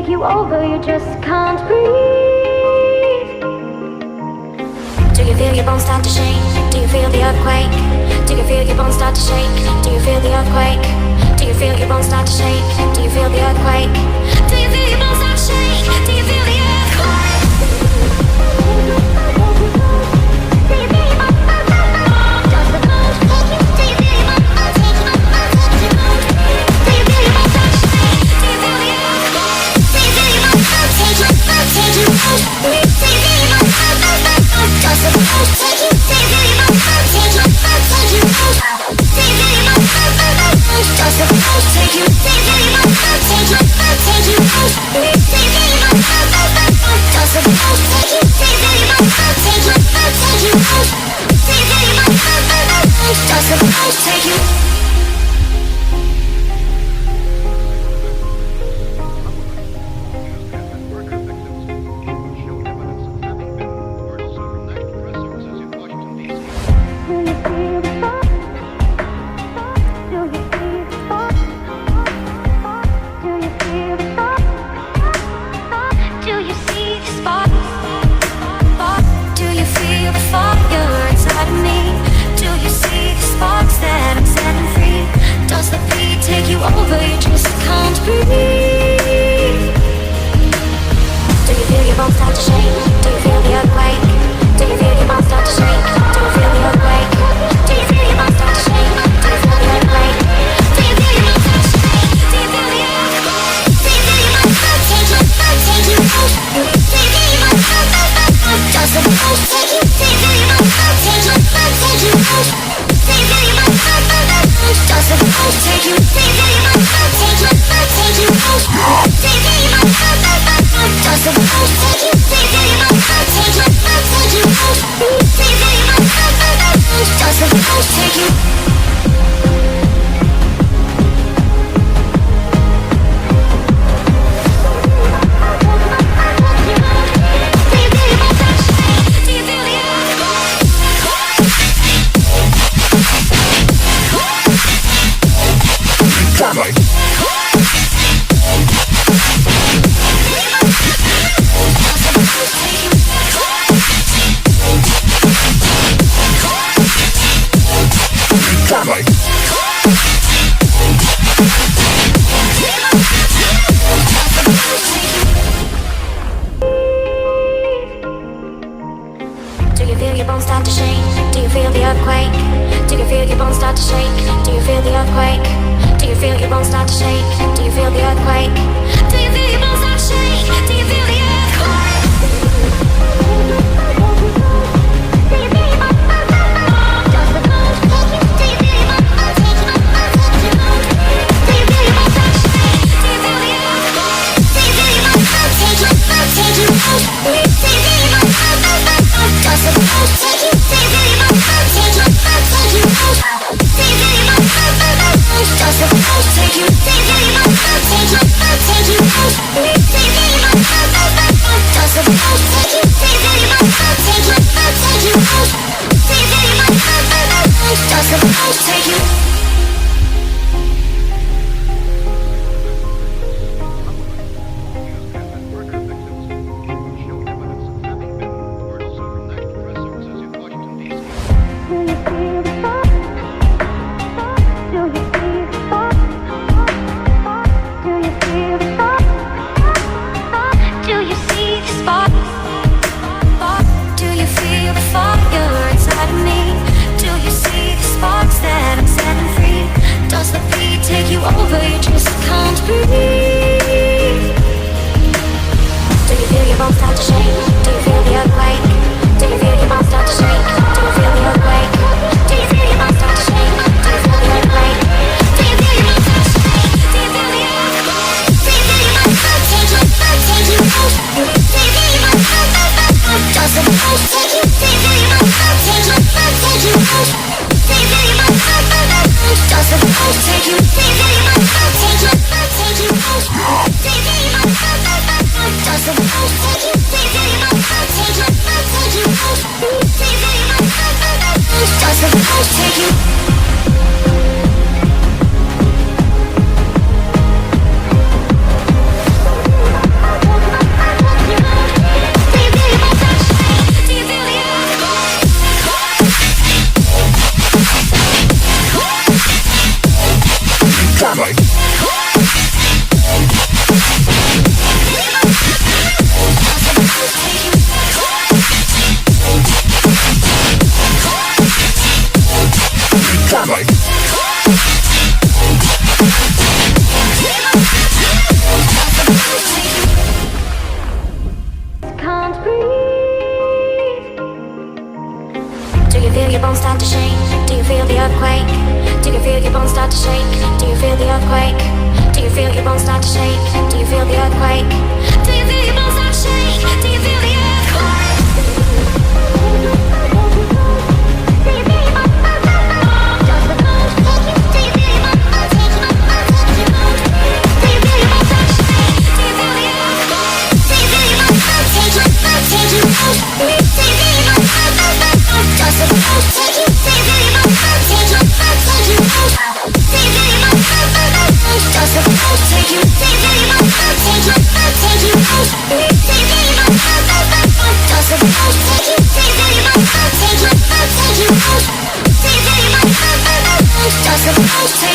take you over, you just can't breathe. Do you feel your bones start to shake? Do you feel the earthquake? Do you feel your bones start to shake? Do you feel the earthquake? Do you feel your bones start to shake? Do you feel the earthquake? Do you feel your bones start to shake? Do you feel the earthquake? earthquake? Do you feel your bones start to shake? Do you feel the earthquake? Do you feel your bones start to shake? Do you feel the earthquake? Do you feel your bones start to shake? Do you feel the earthquake? Take